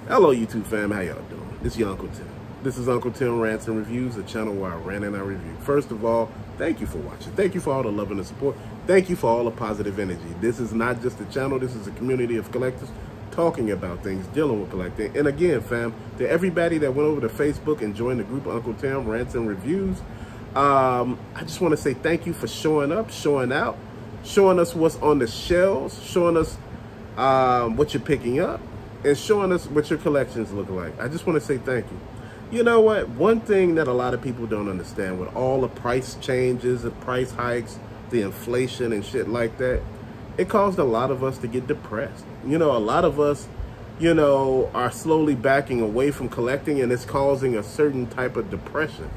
Hello YouTube fam, how y'all doing? This is your Uncle Tim. This is Uncle Tim Rants and Reviews, a channel where I rant and I review. First of all, thank you for watching. Thank you for all the love and the support. Thank you for all the positive energy. This is not just a channel, this is a community of collectors talking about things, dealing with collecting. And again, fam, to everybody that went over to Facebook and joined the group Uncle Tim Rants and Reviews, I just want to say thank you for showing up, showing out, showing us what's on the shelves, showing us what you're picking up, and showing us what your collections look like. I just want to say thank you. You know what? One thing that a lot of people don't understand with all the price changes, the price hikes, the inflation and shit like that, it caused a lot of us to get depressed. You know, a lot of us, you know, are slowly backing away from collecting, and it's causing a certain type of depression.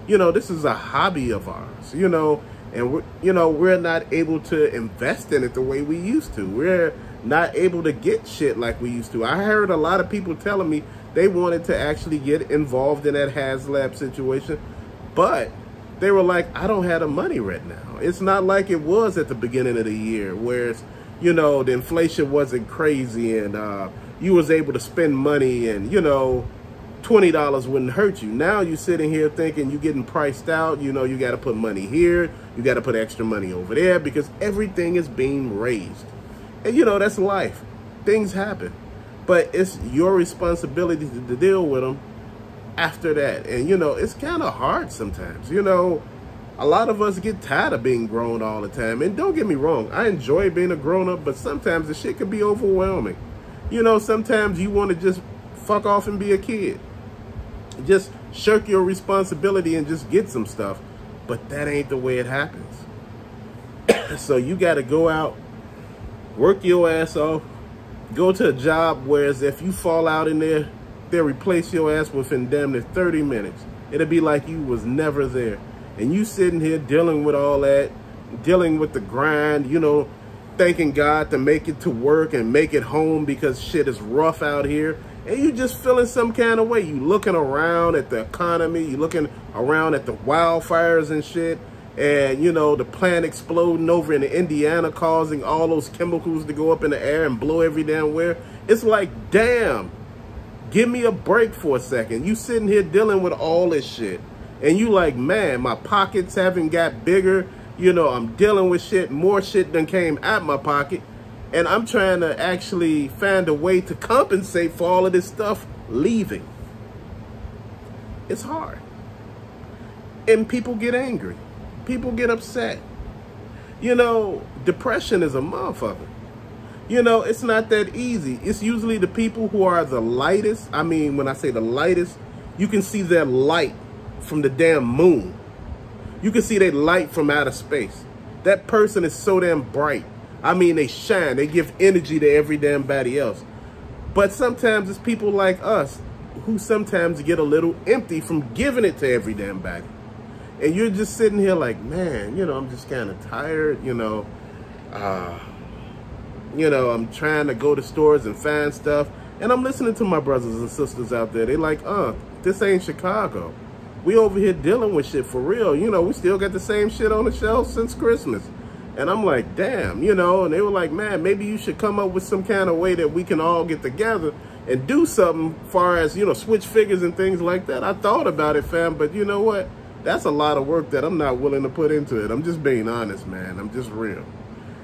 You know, this is a hobby of ours, you know, and we're not able to invest in it the way we used to. We're not able to get shit like we used to. I heard a lot of people telling me they wanted to actually get involved in that HasLab situation, but they were like, I don't have the money right now. It's not like it was at the beginning of the year, where it's, you know, the inflation wasn't crazy and you was able to spend money and, you know, $20 wouldn't hurt you. Now you're sitting here thinking you're getting priced out. You know, you got to put money here. You got to put extra money over there because everything is being raised. And, you know, that's life. Things happen. But it's your responsibility to deal with them after that. And, you know, it's kind of hard sometimes. You know, a lot of us get tired of being grown all the time. And don't get me wrong, I enjoy being a grown-up, but sometimes the shit can be overwhelming. You know, sometimes you want to just fuck off and be a kid. Just shirk your responsibility and just get some stuff. But that ain't the way it happens. So you got to go out, work your ass off, go to a job, whereas if you fall out in there, they'll replace your ass within damn near 30 minutes. It'll be like you was never there. And you sitting here dealing with all that, dealing with the grind, you know, thanking God to make it to work and make it home because shit is rough out here. And you just feeling some kind of way. You looking around at the economy, you looking around at the wildfires and shit. And, you know, the plant exploding over in Indiana, causing all those chemicals to go up in the air and blow every damn where. It's like, damn, give me a break for a second. You sitting here dealing with all this shit. And you like, man, my pockets haven't got bigger. You know, I'm dealing with shit, more shit than came out my pocket. And I'm trying to actually find a way to compensate for all of this stuff leaving. It's hard. And people get angry. People get upset. You know, depression is a motherfucker. You know, it's not that easy. It's usually the people who are the lightest. I mean, when I say the lightest, you can see their light from the damn moon. You can see their light from outer space. That person is so damn bright. I mean, they shine. They give energy to every damn body else. But sometimes it's people like us who sometimes get a little empty from giving it to every damn body. And you're just sitting here like, man, you know, I'm just kind of tired, you know, I'm trying to go to stores and find stuff. And I'm listening to my brothers and sisters out there. They like, this ain't Chicago. We over here dealing with shit for real. You know, we still got the same shit on the shelf since Christmas. And I'm like, damn, you know, and they were like, man, maybe you should come up with some kind of way that we can all get together and do something far as, you know, switch figures and things like that. I thought about it, fam, but you know what? That's a lot of work that I'm not willing to put into it. I'm just being honest, man. I'm just real.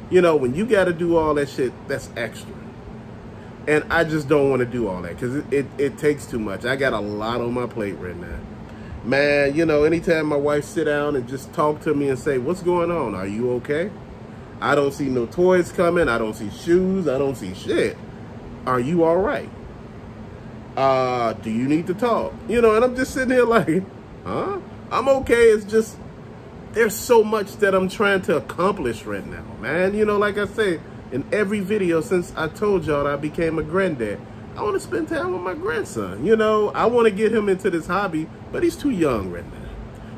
You know, when you got to do all that shit, that's extra. And I just don't want to do all that because it takes too much. I got a lot on my plate right now. Man, you know, anytime my wife sit down and just talk to me and say, what's going on? Are you okay? I don't see no toys coming. I don't see shoes. I don't see shit. Are you all right? Do you need to talk? You know, and I'm just sitting here like, huh? I'm okay. It's just, there's so much that I'm trying to accomplish right now, man. You know, like I say, in every video since I told y'all I became a granddad, I want to spend time with my grandson. You know, I want to get him into this hobby, but he's too young right now.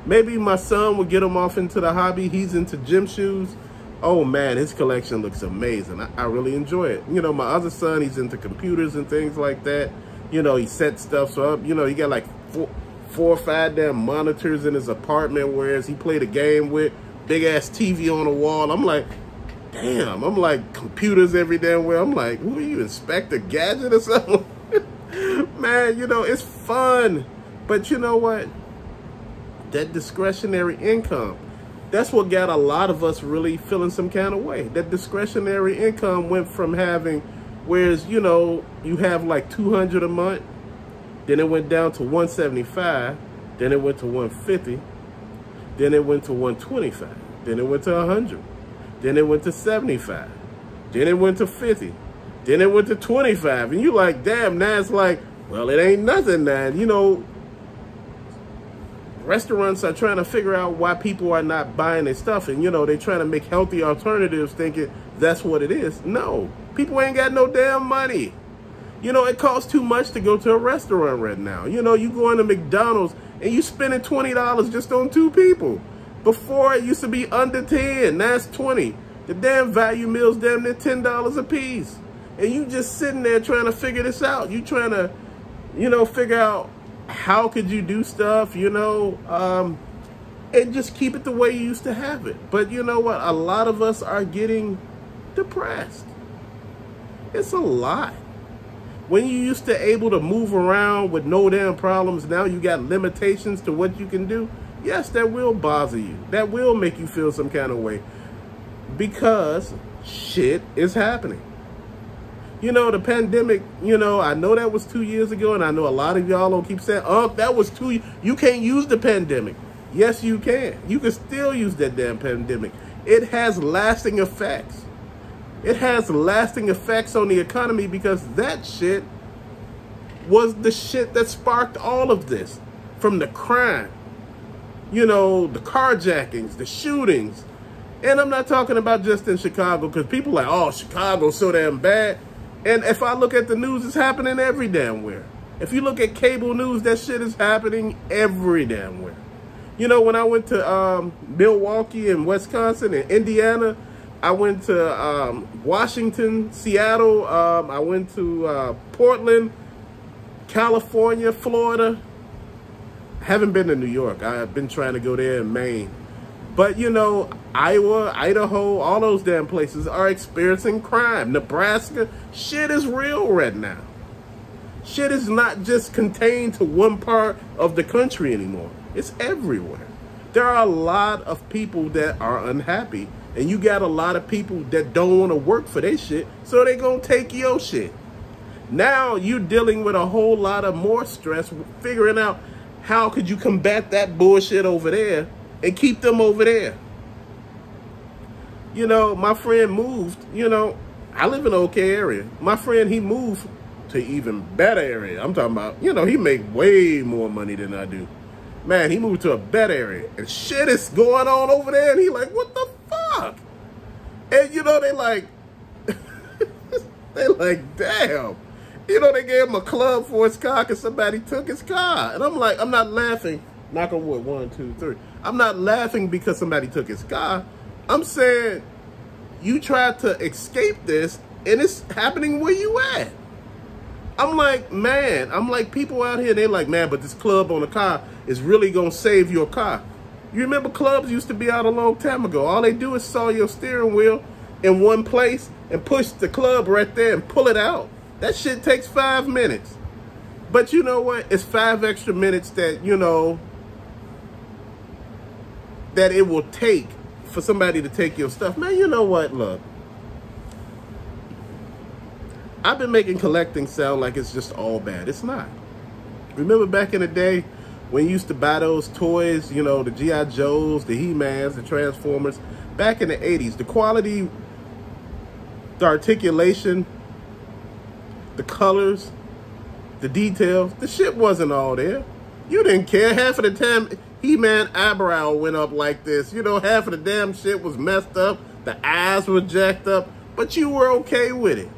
Maybe my son will get him off into the hobby. He's into gym shoes. Oh, man, his collection looks amazing. I really enjoy it. You know, my other son, he's into computers and things like that. You know, he sets stuff up. You know, he got like four or five damn monitors in his apartment, whereas he played a game with big-ass TV on the wall. I'm like, damn, I'm like computers every damn where. I'm like, who are you, Inspector Gadget or something? man, you know, it's fun. But you know what? That discretionary income, that's what got a lot of us really feeling some kind of way. That discretionary income went from having, whereas, you know, you have like 200 a month, then it went down to 175, then it went to 150, then it went to 125, then it went to 100, then it went to 75, then it went to 50, then it went to 25, and you like, damn, now it's like, well, it ain't nothing now. You know, restaurants are trying to figure out why people are not buying their stuff, and you know, they're trying to make healthy alternatives thinking that's what it is. No, people ain't got no damn money. You know, it costs too much to go to a restaurant right now. You know, you go into McDonald's and you spending $20 just on 2 people. Before it used to be under 10, now it's 20. The damn value meal's damn near $10 a piece. And you just sitting there trying to figure this out. You trying to, you know, figure out how could you do stuff, you know, and just keep it the way you used to have it. But you know what? A lot of us are getting depressed. It's a lot. When you used to able to move around with no damn problems, now you got limitations to what you can do. Yes, that will bother you. That will make you feel some kind of way because shit is happening. You know, the pandemic, you know, I know that was 2 years ago, and I know a lot of y'all don't keep saying, oh, that was 2 you can't use the pandemic. Yes, you can. You can still use that damn pandemic. It has lasting effects. It has lasting effects on the economy because that shit was the shit that sparked all of this. From the crime, you know, the carjackings, the shootings. And I'm not talking about just in Chicago because people are like, oh, Chicago's so damn bad. And if I look at the news, it's happening every damn where. If you look at cable news, that shit is happening every damn where. You know, when I went to Milwaukee and Wisconsin and Indiana, I went to Washington, Seattle, I went to Portland, California, Florida. I haven't been to New York. I've been trying to go there in Maine. But, you know, Iowa, Idaho, all those damn places are experiencing crime. Nebraska, shit is real right now. Shit is not just contained to one part of the country anymore. It's everywhere. There are a lot of people that are unhappy, and you got a lot of people that don't want to work for their shit, so they gonna take your shit. Now you're dealing with a whole lot of more stress, figuring out how could you combat that bullshit over there and keep them over there. You know, my friend moved, you know, I live in an okay area. My friend, he moved to even better area. I'm talking about, you know, he make way more money than I do. Man, he moved to a better area and shit is going on over there. And he like, what the fuck? And you know, they like, they like, damn. You know, they gave him a club for his car because somebody took his car. And I'm like, I'm not laughing. Knock on wood, 1, 2, 3. I'm not laughing because somebody took his car. I'm saying you tried to escape this and it's happening where you at. I'm like, man, I'm like, people out here, they're like, man, but this club on the car is really going to save your car. You remember clubs used to be out a long time ago. All they do is saw your steering wheel in one place and push the club right there and pull it out. That shit takes 5 minutes. But you know what? It's 5 extra minutes that, you know, that it will take for somebody to take your stuff. Man, you know what? Look. I've been making collecting sound like it's just all bad. It's not. Remember back in the day when you used to buy those toys, you know, the G.I. Joes, the He-Mans, the Transformers, back in the 80s, the quality, the articulation, the colors, the details, the shit wasn't all there. You didn't care. Half of the time, He-Man eyebrow went up like this. You know, half of the damn shit was messed up. The eyes were jacked up, but you were okay with it.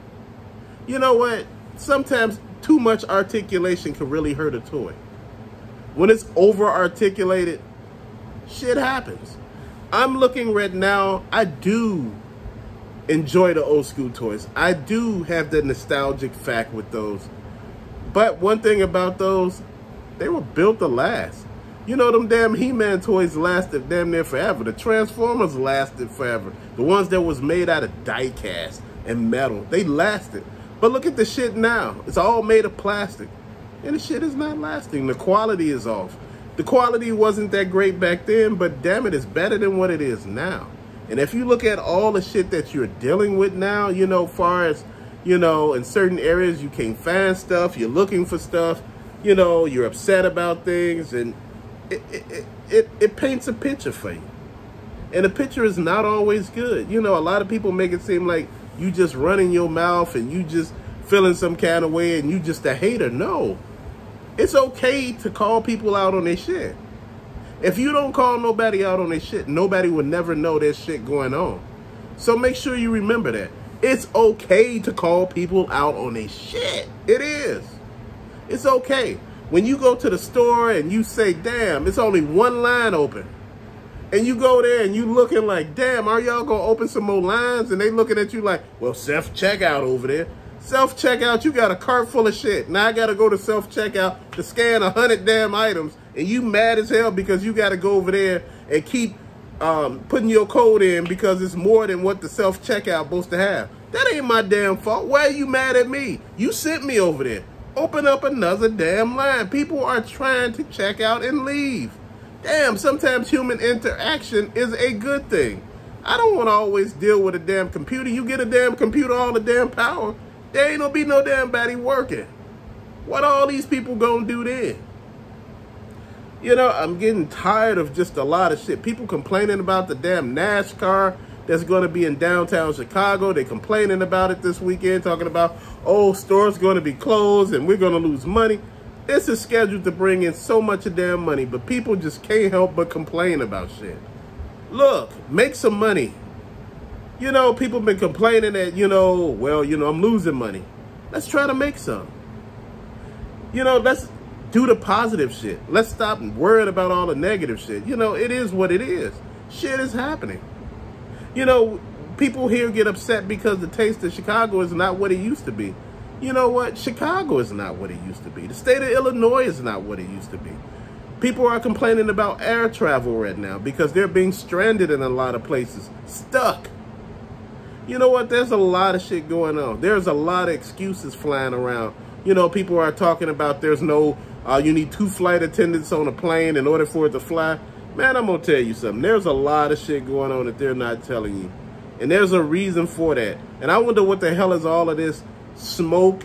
You know what? Sometimes too much articulation can really hurt a toy. When it's over-articulated, shit happens. I'm looking right now, I do enjoy the old school toys. I do have the nostalgic fact with those. But one thing about those, they were built to last. You know, them damn He-Man toys lasted damn near forever. The Transformers lasted forever. The ones that was made out of die cast and metal, they lasted. But look at the shit now. It's all made of plastic. And the shit is not lasting. The quality is off. The quality wasn't that great back then, but damn it, it's better than what it is now. And if you look at all the shit that you're dealing with now, you know, far as, you know, in certain areas you can't find stuff, you're looking for stuff, you know, you're upset about things, and it paints a picture for you. And the picture is not always good. You know, a lot of people make it seem like you just running your mouth and you just feeling some kind of way and you just a hater. No. It's okay to call people out on their shit. If you don't call nobody out on their shit, nobody will never know there's shit going on. So make sure you remember that. It's okay to call people out on their shit. It is. It's okay. When you go to the store and you say, damn, it's only one line open. And you go there and you looking like, damn, are y'all going to open some more lines? And they looking at you like, well, self-checkout over there. Self-checkout, you got a cart full of shit. Now I got to go to self-checkout to scan 100 damn items. And you mad as hell because you got to go over there and keep putting your code in because it's more than what the self-checkout supposed to have. That ain't my damn fault. Why are you mad at me? You sent me over there. Open up another damn line. People are trying to check out and leave. Damn, sometimes human interaction is a good thing. I don't want to always deal with a damn computer. You get a damn computer, all the damn power, there ain't gonna be no damn body working. What all these people gonna do then? You know, I'm getting tired of just a lot of shit. People complaining about the damn NASCAR that's going to be in downtown Chicago. They complaining about it this weekend, talking about, oh, stores going to be closed and we're going to lose money. This is scheduled to bring in so much of damn money, but people just can't help but complain about shit. Look, make some money. You know, people been complaining that, you know, well, you know, I'm losing money. Let's try to make some. You know, let's do the positive shit. Let's stop worrying about all the negative shit. You know, it is what it is. Shit is happening. You know, people here get upset because the taste of Chicago is not what it used to be. You know what? Chicago is not what it used to be. The state of Illinois is not what it used to be. People are complaining about air travel right now because they're being stranded in a lot of places. Stuck. You know what? There's a lot of shit going on. There's a lot of excuses flying around. You know, people are talking about there's no, you need 2 flight attendants on a plane in order for it to fly. Man, I'm going to tell you something. There's a lot of shit going on that they're not telling you. And there's a reason for that. And I wonder what the hell is all of this smoke,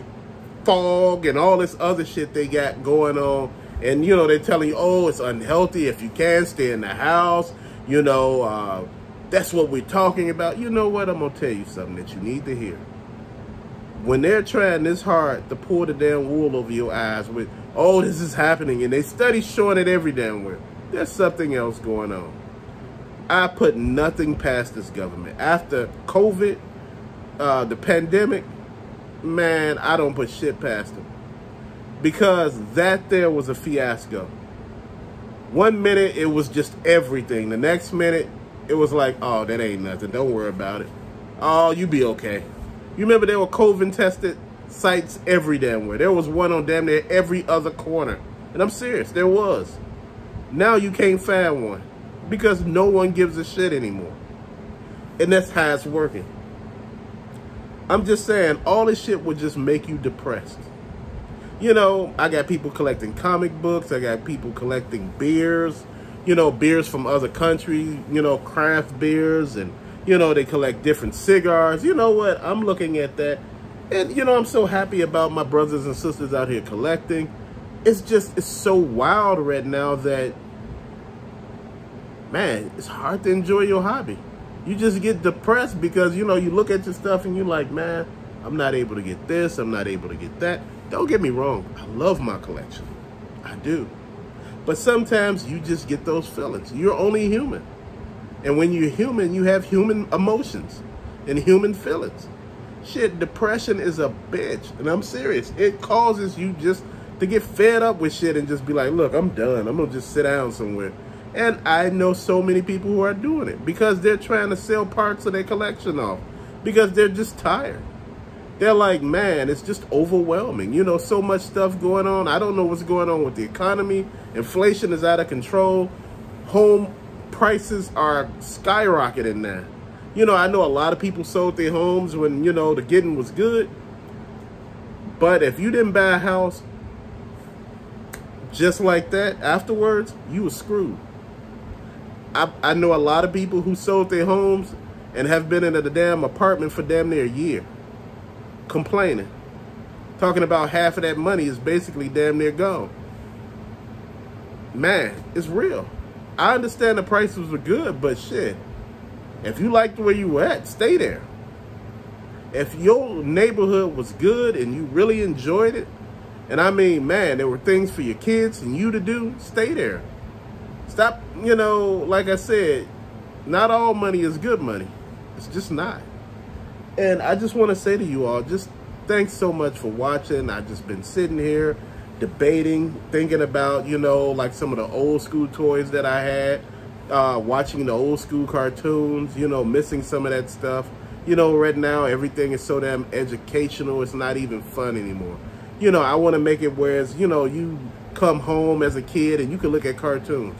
fog, and all this other shit they got going on. And, you know, they're telling you, oh, it's unhealthy. If you can, stay in the house. You know, that's what we're talking about. You know what? I'm going to tell you something that you need to hear. When they're trying this hard to pull the damn wool over your eyes with, oh, this is happening, and they study showing it every damn where, there's something else going on. I put nothing past this government. After COVID, the pandemic, man, I don't put shit past them. Because that there was a fiasco. 1 minute, it was just everything. The next minute, it was like, oh, that ain't nothing. Don't worry about it. Oh, you be okay. You remember there were COVID tested sites every damn where. There was one on damn near every other corner. And I'm serious, there was. Now you can't find one because no one gives a shit anymore. And that's how it's working. I'm just saying, all this shit would just make you depressed. You know, I got people collecting comic books. I got people collecting beers. You know, beers from other countries, you know, craft beers. And, you know, they collect different cigars. You know what? I'm looking at that. And, you know, I'm so happy about my brothers and sisters out here collecting. It's just, it's so wild right now that, man, it's hard to enjoy your hobby. You just get depressed because, you know, you look at your stuff and you're like, man, I'm not able to get this. I'm not able to get that. Don't get me wrong. I love my collection. I do. But sometimes you just get those feelings. You're only human. And when you're human, you have human emotions and human feelings. Shit, depression is a bitch. And I'm serious. It causes you just to get fed up with shit and just be like, look, I'm done. I'm going to just sit down somewhere. And I know so many people who are doing it because they're trying to sell parts of their collection off because they're just tired. They're like, man, it's just overwhelming. You know, so much stuff going on. I don't know what's going on with the economy. Inflation is out of control. Home prices are skyrocketing now. You know, I know a lot of people sold their homes when, you know, the getting was good. But if you didn't buy a house, just like that, afterwards, you were screwed. I know a lot of people who sold their homes and have been in a damn apartment for damn near a year, complaining, talking about half of that money is basically damn near gone. Man, it's real. I understand the prices were good, but shit, if you liked where you were at, stay there. If your neighborhood was good and you really enjoyed it, and I mean, man, there were things for your kids and you to do, stay there. Stop, like I said, not all money is good money. It's just not. And I just want to say to you all, just thanks so much for watching. I've just been sitting here debating, thinking about, like some of the old school toys that I had, watching the old school cartoons, missing some of that stuff. Right now, everything is so damn educational, it's not even fun anymore. I want to make it whereas, you come home as a kid and you can look at cartoons.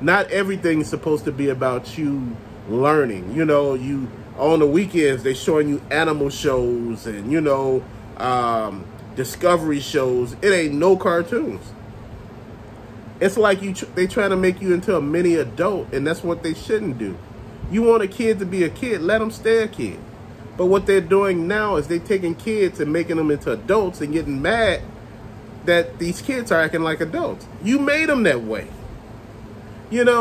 Not everything is supposed to be about you learning. You on the weekends, they're showing you animal shows and, discovery shows. It ain't no cartoons. It's like they trying to make you into a mini adult, and that's what they shouldn't do. You want a kid to be a kid, let them stay a kid. But what they're doing now is they're taking kids and making them into adults and getting mad that these kids are acting like adults. You made them that way.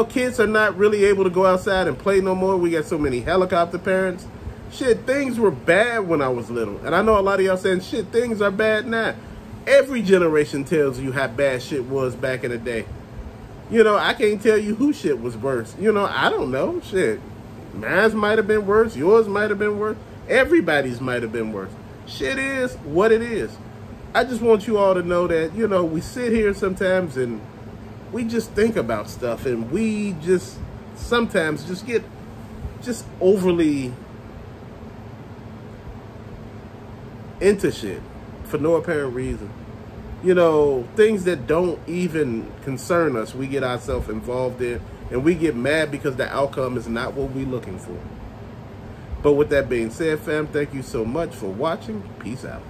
Kids are not really able to go outside and play no more. We got so many helicopter parents. Shit, things were bad when I was little. And I know a lot of y'all saying, shit, things are bad now. Every generation tells you how bad shit was back in the day. I can't tell you who shit was worse. I don't know. Shit. Mine's might have been worse. Yours might have been worse. Everybody's might have been worse. Shit is what it is. I just want you all to know that, we sit here sometimes and we just think about stuff, and we just sometimes just get overly into shit for no apparent reason. Things that don't even concern us, we get ourselves involved in, and we get mad because the outcome is not what we're looking for. But with that being said, fam, thank you so much for watching. Peace out.